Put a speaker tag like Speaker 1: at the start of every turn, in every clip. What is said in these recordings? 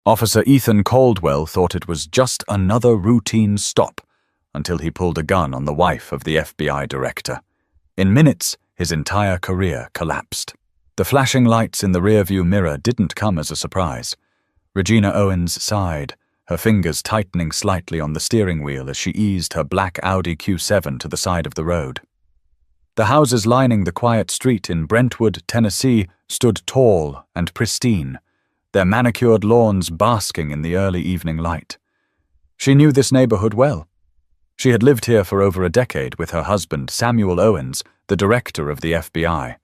Speaker 1: Officer Ethan Caldwell thought it was just another routine stop until he pulled a gun on the wife of the FBI director. In minutes, his entire career collapsed. The flashing lights in the rearview mirror didn't come as a surprise. Regina Owens sighed, her fingers tightening slightly on the steering wheel as she eased her black Audi Q7 to the side of the road. The houses lining the quiet street in Brentwood, Tennessee, stood tall and pristine, their manicured lawns basking in the early evening light. She knew this neighborhood well. She had lived here for over a decade with her husband, Samuel Owens, the director of the FBI.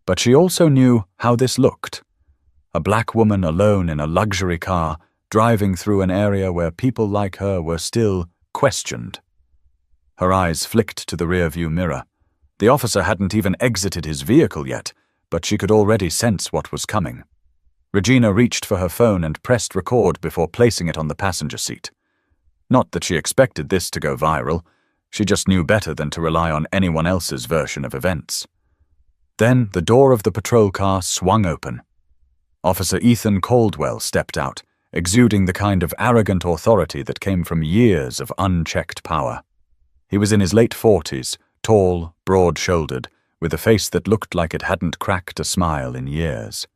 Speaker 1: But she also knew how this looked. A black woman alone in a luxury car, driving through an area where people like her were still questioned. Her eyes flicked to the rearview mirror. The officer hadn't even exited his vehicle yet, but she could already sense what was coming. Regina reached for her phone and pressed record before placing it on the passenger seat. Not that she expected this to go viral, she just knew better than to rely on anyone else's version of events. Then the door of the patrol car swung open. Officer Ethan Caldwell stepped out, exuding the kind of arrogant authority that came from years of unchecked power. He was in his late 40s, tall, broad-shouldered, with a face that looked like it hadn't cracked a smile in years.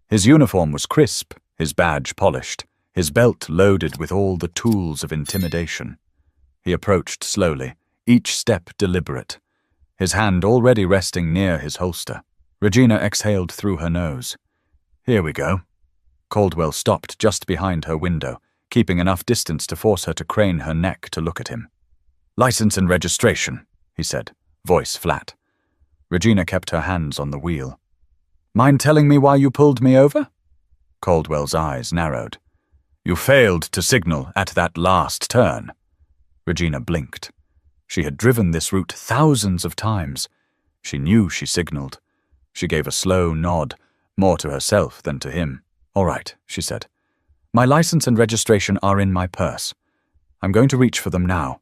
Speaker 1: His uniform was crisp, his badge polished, his belt loaded with all the tools of intimidation. He approached slowly, each step deliberate, his hand already resting near his holster. Regina exhaled through her nose. "Here we go." Caldwell stopped just behind her window, keeping enough distance to force her to crane her neck to look at him. "License and registration," he said, voice flat. Regina kept her hands on the wheel. "Mind telling me why you pulled me over?" Caldwell's eyes narrowed. "You failed to signal at that last turn." Regina blinked. She had driven this route thousands of times. She knew she signaled. She gave a slow nod, more to herself than to him. "All right," she said. "My license and registration are in my purse. I'm going to reach for them now."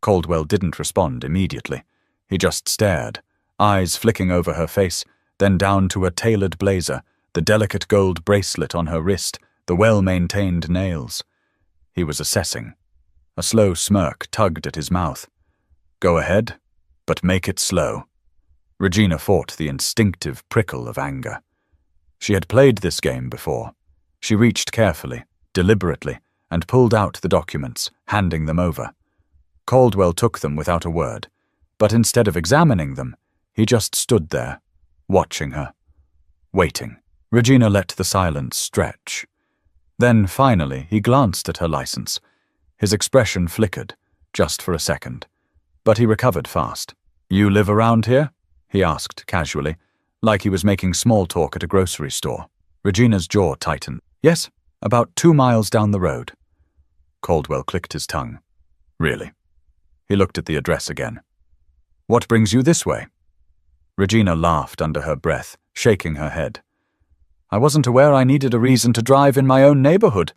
Speaker 1: Caldwell didn't respond immediately. He just stared, eyes flicking over her face, then down to her tailored blazer, the delicate gold bracelet on her wrist, the well-maintained nails. He was assessing. A slow smirk tugged at his mouth. "Go ahead, but make it slow." Regina fought the instinctive prickle of anger. She had played this game before. She reached carefully, deliberately, and pulled out the documents, handing them over. Caldwell took them without a word, but instead of examining them, he just stood there, watching her, waiting. Regina let the silence stretch. Then, finally, he glanced at her license. His expression flickered, just for a second, but he recovered fast. "You live around here?" he asked casually, like he was making small talk at a grocery store. Regina's jaw tightened. "Yes, about 2 miles down the road." Caldwell clicked his tongue. "Really?" He looked at the address again. "What brings you this way?" Regina laughed under her breath, shaking her head. "I wasn't aware I needed a reason to drive in my own neighborhood."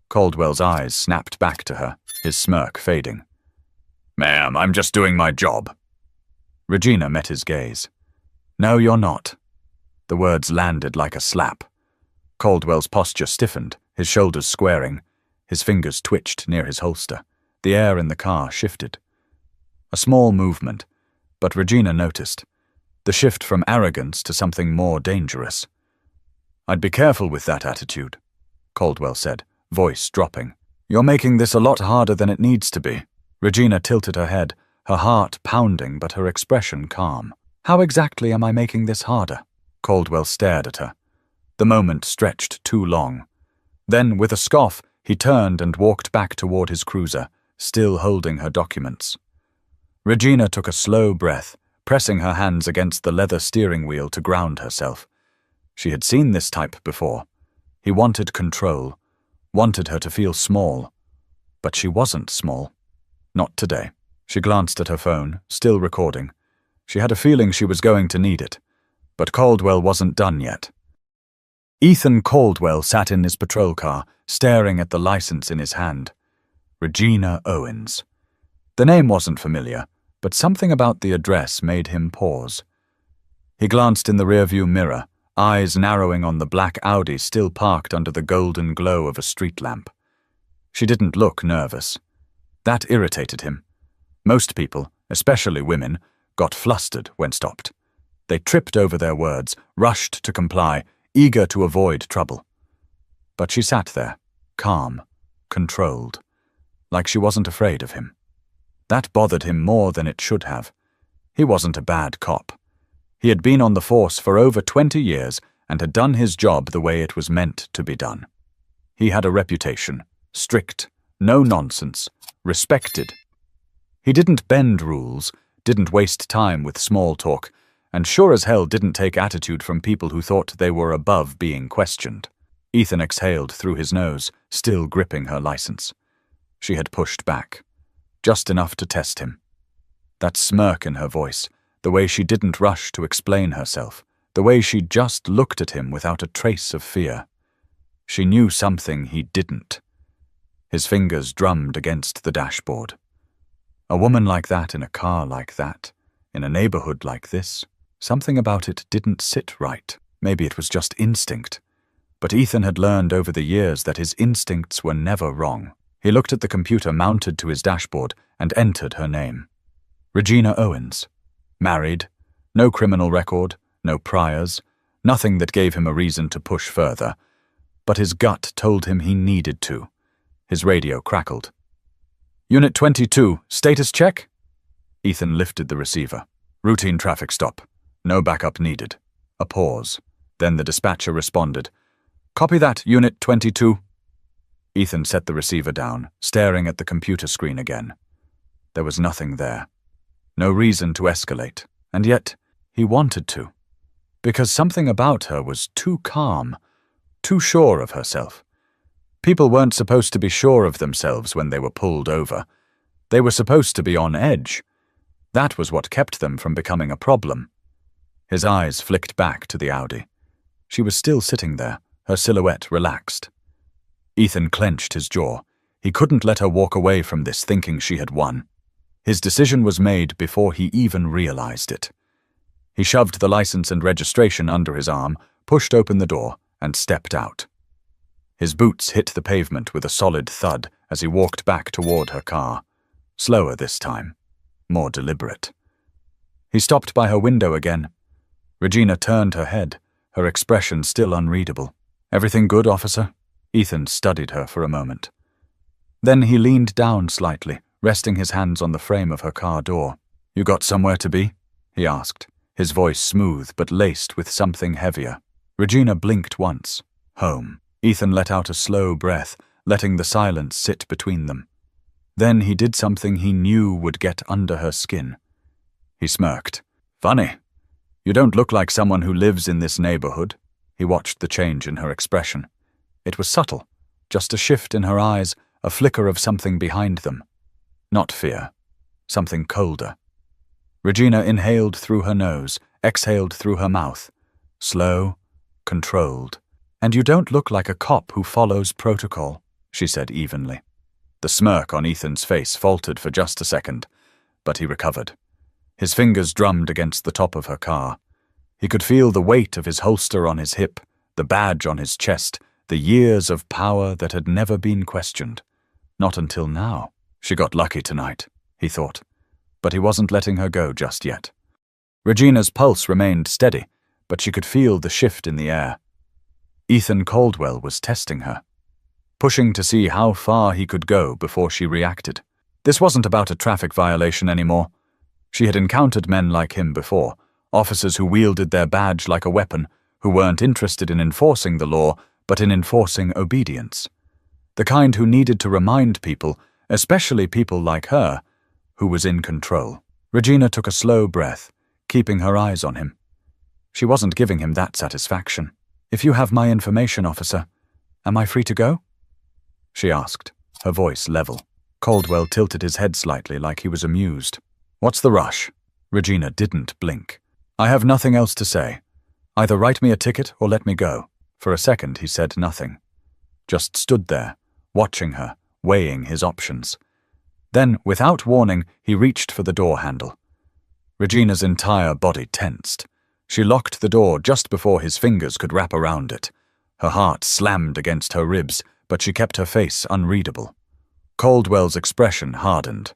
Speaker 1: Caldwell's eyes snapped back to her, his smirk fading. "Ma'am, I'm just doing my job." Regina met his gaze. "No, you're not." The words landed like a slap. Caldwell's posture stiffened, his shoulders squaring. His fingers twitched near his holster. The air in the car shifted. A small movement, but Regina noticed. The shift from arrogance to something more dangerous. "I'd be careful with that attitude," Caldwell said, voice dropping. "You're making this a lot harder than it needs to be." Regina tilted her head, her heart pounding but her expression calm. "How exactly am I making this harder?" Caldwell stared at her. The moment stretched too long. Then, with a scoff, he turned and walked back toward his cruiser, still holding her documents. Regina took a slow breath, pressing her hands against the leather steering wheel to ground herself. She had seen this type before. He wanted control, wanted her to feel small. But she wasn't small. Not today. She glanced at her phone, still recording. She had a feeling she was going to need it. But Caldwell wasn't done yet. Ethan Caldwell sat in his patrol car, staring at the license in his hand. Regina Owens. The name wasn't familiar, but something about the address made him pause. He glanced in the rearview mirror, eyes narrowing on the black Audi still parked under the golden glow of a street lamp. She didn't look nervous. That irritated him. Most people, especially women, got flustered when stopped. They tripped over their words, rushed to comply, eager to avoid trouble. But she sat there, calm, controlled, like she wasn't afraid of him. That bothered him more than it should have. He wasn't a bad cop. He had been on the force for over 20 years and had done his job the way it was meant to be done. He had a reputation, strict, no nonsense, respected. He didn't bend rules, didn't waste time with small talk, and sure as hell didn't take attitude from people who thought they were above being questioned. Ethan exhaled through his nose, still gripping her license. She had pushed back, just enough to test him. That smirk in her voice, the way she didn't rush to explain herself, the way she just looked at him without a trace of fear. She knew something he didn't. His fingers drummed against the dashboard. A woman like that in a car like that, in a neighborhood like this, something about it didn't sit right. Maybe it was just instinct. But Ethan had learned over the years that his instincts were never wrong. He looked at the computer mounted to his dashboard and entered her name. Regina Owens. Married, no criminal record, no priors, nothing that gave him a reason to push further. But his gut told him he needed to. His radio crackled. Unit 22, status check? Ethan lifted the receiver. Routine traffic stop. No backup needed. A pause. Then the dispatcher responded. Copy that, Unit 22. Ethan set the receiver down, staring at the computer screen again. There was nothing there. No reason to escalate, and yet he wanted to. Because something about her was too calm, too sure of herself. People weren't supposed to be sure of themselves when they were pulled over. They were supposed to be on edge. That was what kept them from becoming a problem. His eyes flicked back to the Audi. She was still sitting there, her silhouette relaxed. Ethan clenched his jaw. He couldn't let her walk away from this thinking she had won. His decision was made before he even realized it. He shoved the license and registration under his arm, pushed open the door, and stepped out. His boots hit the pavement with a solid thud as he walked back toward her car. Slower this time, more deliberate. He stopped by her window again. Regina turned her head, her expression still unreadable. Everything good, officer? Ethan studied her for a moment. Then he leaned down slightly, resting his hands on the frame of her car door. You got somewhere to be? He asked, his voice smooth but laced with something heavier. Regina blinked once. Home. Ethan let out a slow breath, letting the silence sit between them. Then he did something he knew would get under her skin. He smirked. Funny. You don't look like someone who lives in this neighborhood. He watched the change in her expression. It was subtle, just a shift in her eyes, a flicker of something behind them. Not fear, something colder. Regina inhaled through her nose, exhaled through her mouth. Slow, controlled. And you don't look like a cop who follows protocol, she said evenly. The smirk on Ethan's face faltered for just a second, but he recovered. His fingers drummed against the top of her car. He could feel the weight of his holster on his hip, the badge on his chest, the years of power that had never been questioned. Not until now. She got lucky tonight, he thought, but he wasn't letting her go just yet. Regina's pulse remained steady, but she could feel the shift in the air. Ethan Caldwell was testing her, pushing to see how far he could go before she reacted. This wasn't about a traffic violation anymore. She had encountered men like him before, officers who wielded their badge like a weapon, who weren't interested in enforcing the law, but in enforcing obedience. The kind who needed to remind people, especially people like her, who was in control. Regina took a slow breath, keeping her eyes on him. She wasn't giving him that satisfaction. If you have my information, officer, am I free to go? She asked, her voice level. Caldwell tilted his head slightly like he was amused. What's the rush? Regina didn't blink. I have nothing else to say. Either write me a ticket or let me go. For a second he said nothing. Just stood there, watching her, weighing his options. Then, without warning, he reached for the door handle. Regina's entire body tensed. She locked the door just before his fingers could wrap around it. Her heart slammed against her ribs, but she kept her face unreadable. Caldwell's expression hardened.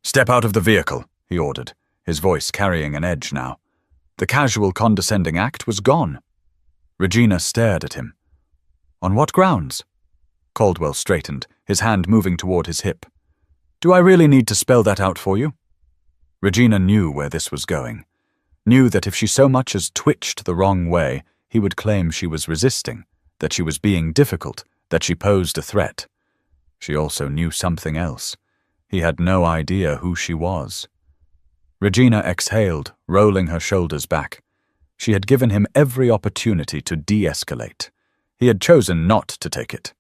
Speaker 1: "Step out of the vehicle," he ordered, his voice carrying an edge now. The casual, condescending act was gone. Regina stared at him. "On what grounds?" Caldwell straightened, his hand moving toward his hip. "Do I really need to spell that out for you?" Regina knew where this was going. Knew that if she so much as twitched the wrong way, he would claim she was resisting, that she was being difficult, that she posed a threat. She also knew something else. He had no idea who she was. Regina exhaled, rolling her shoulders back. She had given him every opportunity to de-escalate. He had chosen not to take it.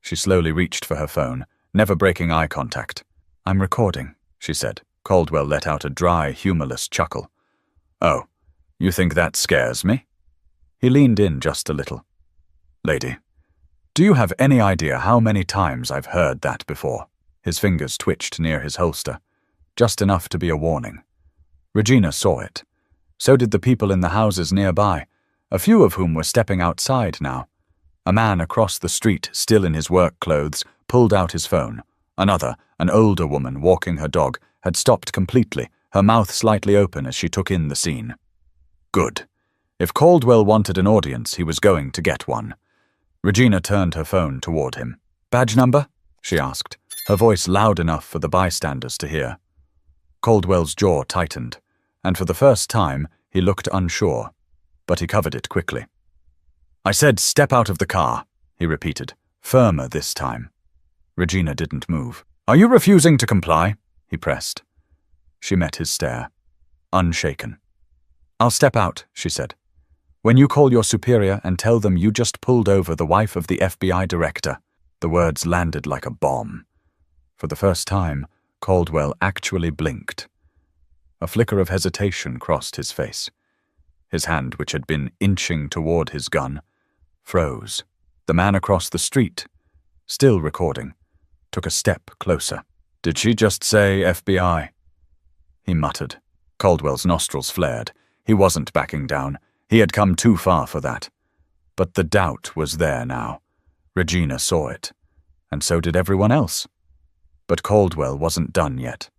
Speaker 1: She slowly reached for her phone, never breaking eye contact. "I'm recording," she said. Caldwell let out a dry, humorless chuckle. "Oh, you think that scares me?" He leaned in just a little. "Lady, do you have any idea how many times I've heard that before?" His fingers twitched near his holster, just enough to be a warning. Regina saw it. So did the people in the houses nearby, a few of whom were stepping outside now. A man across the street, still in his work clothes, pulled out his phone. Another, an older woman walking her dog, had stopped completely, her mouth slightly open as she took in the scene. Good. If Caldwell wanted an audience, he was going to get one. Regina turned her phone toward him. "Badge number?" she asked, her voice loud enough for the bystanders to hear. Caldwell's jaw tightened, and for the first time he looked unsure, but he covered it quickly. "I said step out of the car," he repeated, firmer this time. Regina didn't move. "Are you refusing to comply?" he pressed. She met his stare, unshaken. "I'll step out," she said. "When you call your superior and tell them you just pulled over the wife of the FBI director." The words landed like a bomb. For the first time, Caldwell actually blinked. A flicker of hesitation crossed his face. His hand, which had been inching toward his gun, froze. The man across the street, still recording, took a step closer. "Did she just say FBI?" he muttered. Caldwell's nostrils flared. He wasn't backing down. He had come too far for that. But the doubt was there now. Regina saw it, and so did everyone else. But Caldwell wasn't done yet.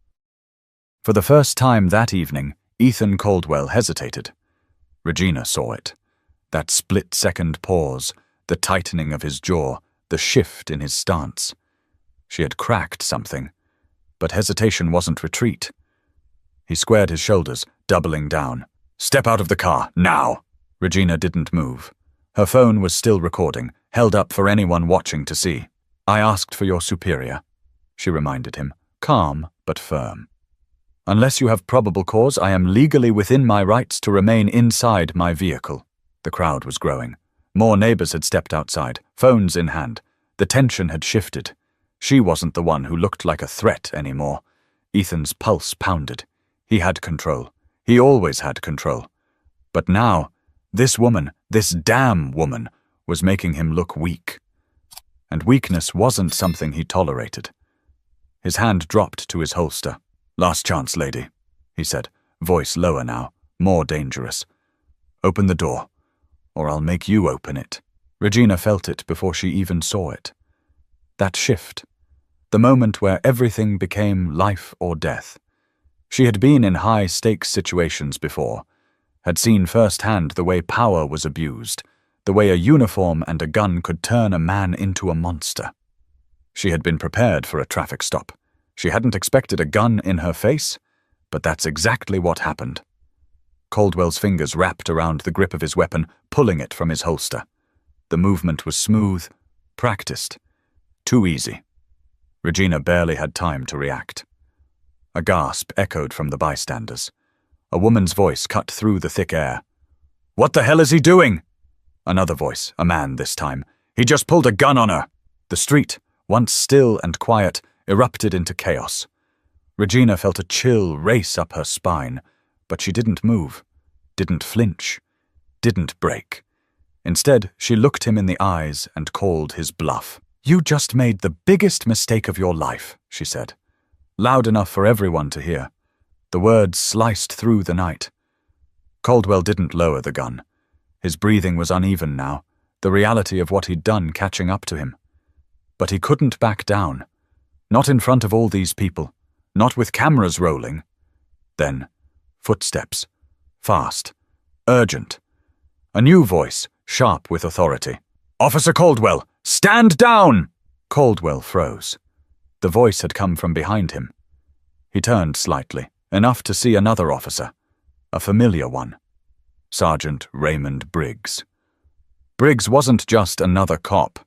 Speaker 1: For the first time that evening, Ethan Caldwell hesitated. Regina saw it. That split-second pause, the tightening of his jaw, the shift in his stance. She had cracked something, but hesitation wasn't retreat. He squared his shoulders, doubling down. "Step out of the car, now!" Regina didn't move. Her phone was still recording, held up for anyone watching to see. "I asked for your superior," she reminded him, calm but firm. "Unless you have probable cause, I am legally within my rights to remain inside my vehicle." The crowd was growing. More neighbors had stepped outside, phones in hand. The tension had shifted. She wasn't the one who looked like a threat anymore. Ethan's pulse pounded. He had control. He always had control. But now, this woman, this damn woman, was making him look weak. And weakness wasn't something he tolerated. His hand dropped to his holster. "Last chance, lady," he said, voice lower now, more dangerous. "Open the door, or I'll make you open it." Regina felt it before she even saw it. That shift. The moment where everything became life or death. She had been in high-stakes situations before, had seen firsthand the way power was abused, the way a uniform and a gun could turn a man into a monster. She had been prepared for a traffic stop. She hadn't expected a gun in her face, but that's exactly what happened. Caldwell's fingers wrapped around the grip of his weapon, pulling it from his holster. The movement was smooth, practiced, too easy. Regina barely had time to react. A gasp echoed from the bystanders. A woman's voice cut through the thick air. "What the hell is he doing?" Another voice, a man this time. "He just pulled a gun on her." The street, once still and quiet, erupted into chaos. Regina felt a chill race up her spine, but she didn't move, didn't flinch, didn't break. Instead, she looked him in the eyes and called his bluff. "You just made the biggest mistake of your life," she said. Loud enough for everyone to hear. The words sliced through the night. Caldwell didn't lower the gun. His breathing was uneven now, the reality of what he'd done catching up to him. But he couldn't back down. Not in front of all these people. Not with cameras rolling. Then, footsteps. Fast. Urgent. A new voice, sharp with authority. "Officer Caldwell, stand down!" Caldwell froze. The voice had come from behind him. He turned slightly, enough to see another officer. A familiar one. Sergeant Raymond Briggs. Briggs wasn't just another cop.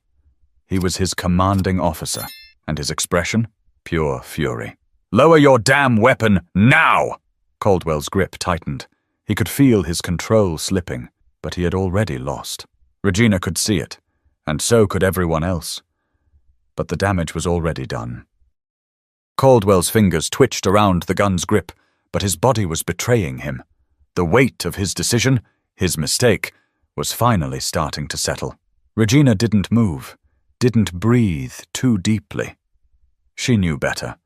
Speaker 1: He was his commanding officer, and his expression? Pure fury. "Lower your damn weapon, now!" Caldwell's grip tightened. He could feel his control slipping, but he had already lost. Regina could see it, and so could everyone else. But the damage was already done. Caldwell's fingers twitched around the gun's grip, but his body was betraying him. The weight of his decision, his mistake, was finally starting to settle. Regina didn't move, didn't breathe too deeply. She knew better.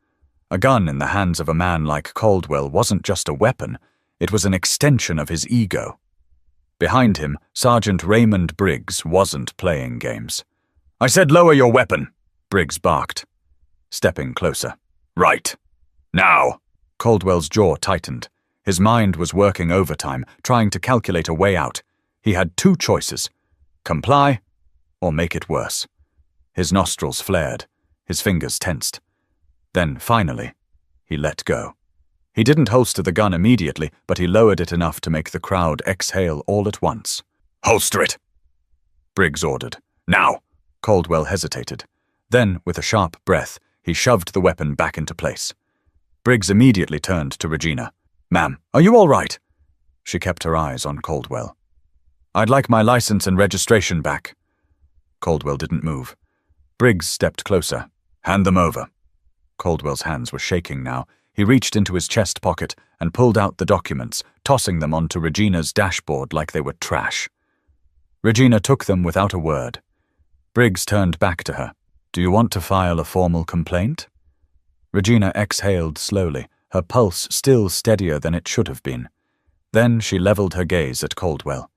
Speaker 1: A gun in the hands of a man like Caldwell wasn't just a weapon, it was an extension of his ego. Behind him, Sergeant Raymond Briggs wasn't playing games. "I said lower your weapon," Briggs barked, stepping closer. "Right. Now." Caldwell's jaw tightened. His mind was working overtime, trying to calculate a way out. He had two choices: comply or make it worse. His nostrils flared, his fingers tensed. Then, finally, he let go. He didn't holster the gun immediately, but he lowered it enough to make the crowd exhale all at once. "Holster it!" Briggs ordered. "Now!" Caldwell hesitated. Then, with a sharp breath, he shoved the weapon back into place. Briggs immediately turned to Regina. "Ma'am, are you all right?" She kept her eyes on Caldwell. "I'd like my license and registration back." Caldwell didn't move. Briggs stepped closer. "Hand them over." Caldwell's hands were shaking now. He reached into his chest pocket and pulled out the documents, tossing them onto Regina's dashboard like they were trash. Regina took them without a word. Briggs turned back to her. "Do you want to file a formal complaint?" Regina exhaled slowly, her pulse still steadier than it should have been. Then she leveled her gaze at Caldwell.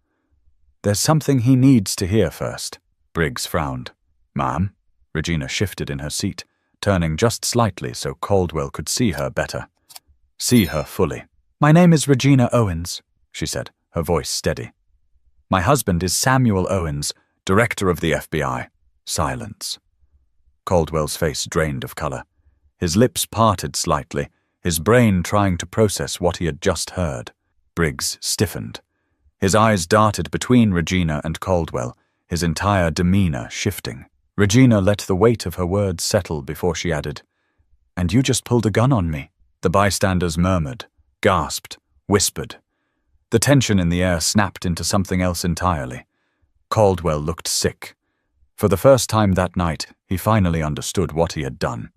Speaker 1: "There's something he needs to hear first." Briggs frowned. "Ma'am?" Regina shifted in her seat, turning just slightly so Caldwell could see her better. See her fully. "My name is Regina Owens," she said, her voice steady. "My husband is Samuel Owens, director of the FBI." Silence. Caldwell's face drained of color. His lips parted slightly, his brain trying to process what he had just heard. Briggs stiffened. His eyes darted between Regina and Caldwell, his entire demeanor shifting. Regina let the weight of her words settle before she added, "And you just pulled a gun on me." The bystanders murmured, gasped, whispered. The tension in the air snapped into something else entirely. Caldwell looked sick. For the first time that night, he finally understood what he had done.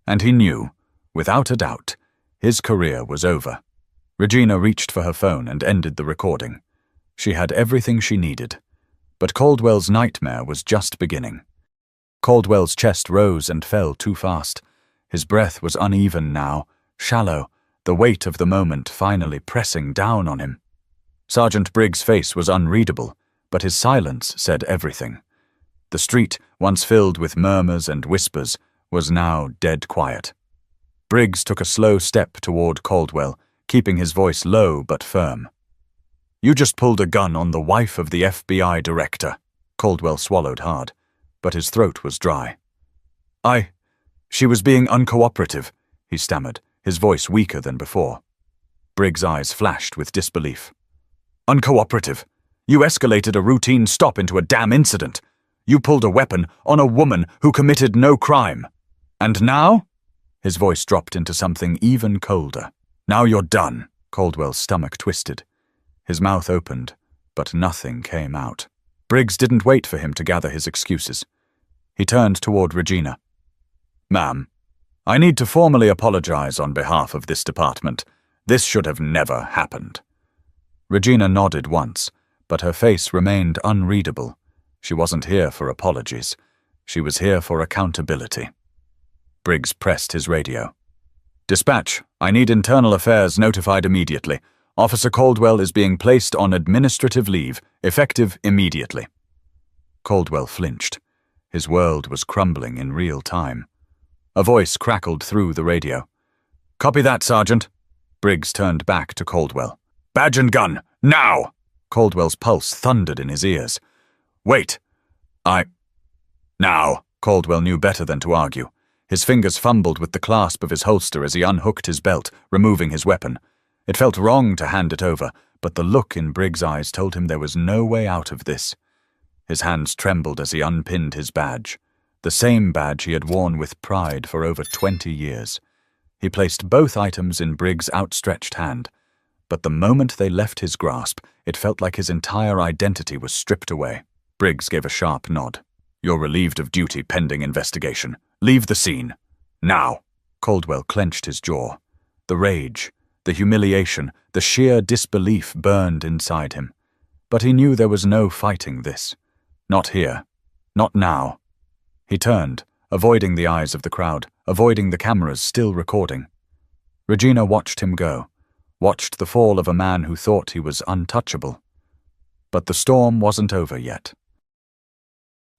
Speaker 1: And he knew, without a doubt, his career was over. Regina reached for her phone and ended the recording. She had everything she needed. But Caldwell's nightmare was just beginning. Caldwell's chest rose and fell too fast. His breath was uneven now, shallow, the weight of the moment finally pressing down on him. Sergeant Briggs' face was unreadable, but his silence said everything. The street, once filled with murmurs and whispers, was now dead quiet. Briggs took a slow step toward Caldwell, keeping his voice low but firm. "You just pulled a gun on the wife of the FBI director." Caldwell swallowed hard, but his throat was dry. She was being uncooperative," he stammered, his voice weaker than before. Briggs' eyes flashed with disbelief. "Uncooperative? You escalated a routine stop into a damn incident. You pulled a weapon on a woman who committed no crime. And now?" His voice dropped into something even colder. "Now you're done." Caldwell's stomach twisted. His mouth opened, but nothing came out. Briggs didn't wait for him to gather his excuses. He turned toward Regina. "Ma'am, I need to formally apologize on behalf of this department. This should have never happened." Regina nodded once, but her face remained unreadable. She wasn't here for apologies. She was here for accountability. Briggs pressed his radio. "Dispatch, I need Internal Affairs notified immediately. Officer Caldwell is being placed on administrative leave, effective immediately. Caldwell flinched. His world was crumbling in real time. A voice crackled through the radio. "Copy that, Sergeant." Briggs turned back to Caldwell. "Badge and gun, now!" Caldwell's pulse thundered in his ears. "Wait. Now." Caldwell knew better than to argue. His fingers fumbled with the clasp of his holster as he unhooked his belt, removing his weapon. It felt wrong to hand it over, but the look in Briggs' eyes told him there was no way out of this. His hands trembled as he unpinned his badge, the same badge he had worn with pride for over 20 years. He placed both items in Briggs' outstretched hand, but the moment they left his grasp, it felt like his entire identity was stripped away. Briggs gave a sharp nod. "You're relieved of duty pending investigation. Leave the scene. Now." Caldwell clenched his jaw. The rage, the humiliation, the sheer disbelief burned inside him. But he knew there was no fighting this. Not here. Not now. He turned, avoiding the eyes of the crowd, avoiding the cameras still recording. Regina watched him go, watched the fall of a man who thought he was untouchable. But the storm wasn't over yet.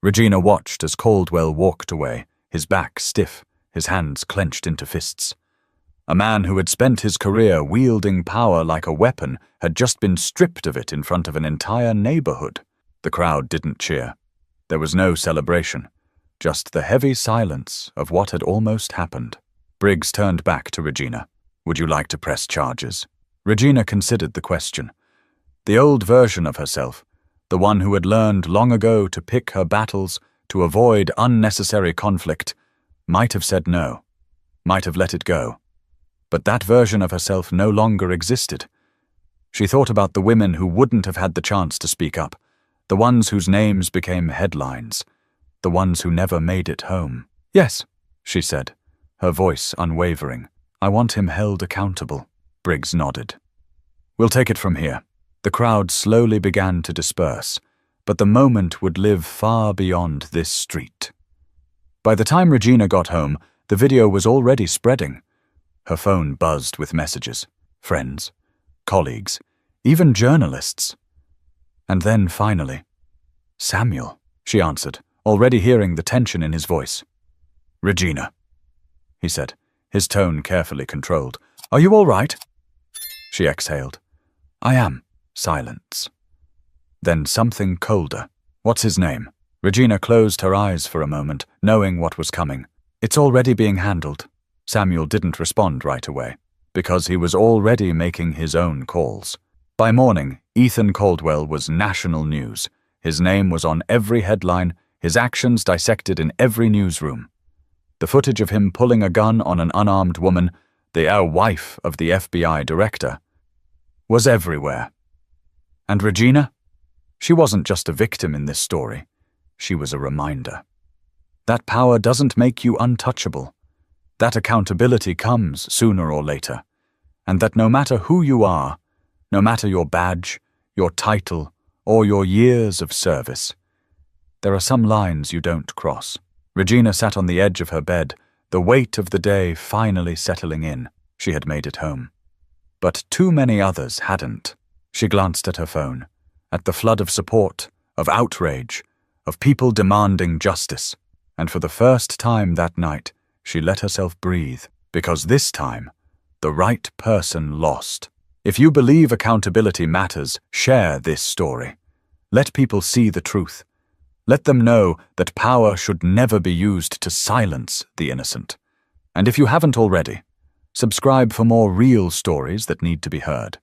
Speaker 1: Regina watched as Caldwell walked away, his back stiff, his hands clenched into fists. A man who had spent his career wielding power like a weapon had just been stripped of it in front of an entire neighborhood. The crowd didn't cheer. There was no celebration, just the heavy silence of what had almost happened. Briggs turned back to Regina. "Would you like to press charges?" Regina considered the question. The old version of herself, the one who had learned long ago to pick her battles, to avoid unnecessary conflict, might have said no, might have let it go. But that version of herself no longer existed. She thought about the women who wouldn't have had the chance to speak up, the ones whose names became headlines, the ones who never made it home. "Yes," she said, her voice unwavering. "I want him held accountable." Briggs nodded. "We'll take it from here." The crowd slowly began to disperse, but the moment would live far beyond this street. By the time Regina got home, the video was already spreading. Her phone buzzed with messages. Friends, colleagues, even journalists. And then finally, "Samuel," she answered, already hearing the tension in his voice. "Regina," he said, his tone carefully controlled. "Are you all right?" She exhaled. "I am." Silence. Then something colder. "What's his name?" Regina closed her eyes for a moment, knowing what was coming. "It's already being handled." Samuel didn't respond right away, because he was already making his own calls. By morning, Ethan Caldwell was national news. His name was on every headline, his actions dissected in every newsroom. The footage of him pulling a gun on an unarmed woman, the wife of the FBI director, was everywhere. And Regina? She wasn't just a victim in this story. She was a reminder. That power doesn't make you untouchable. That accountability comes sooner or later. And that no matter who you are, no matter your badge, your title, or your years of service, there are some lines you don't cross. Regina sat on the edge of her bed, the weight of the day finally settling in. She had made it home. But too many others hadn't. She glanced at her phone, at the flood of support, of outrage, of people demanding justice, and for the first time that night, she let herself breathe, because this time, the right person lost. If you believe accountability matters, share this story. Let people see the truth. Let them know that power should never be used to silence the innocent. And if you haven't already, subscribe for more real stories that need to be heard.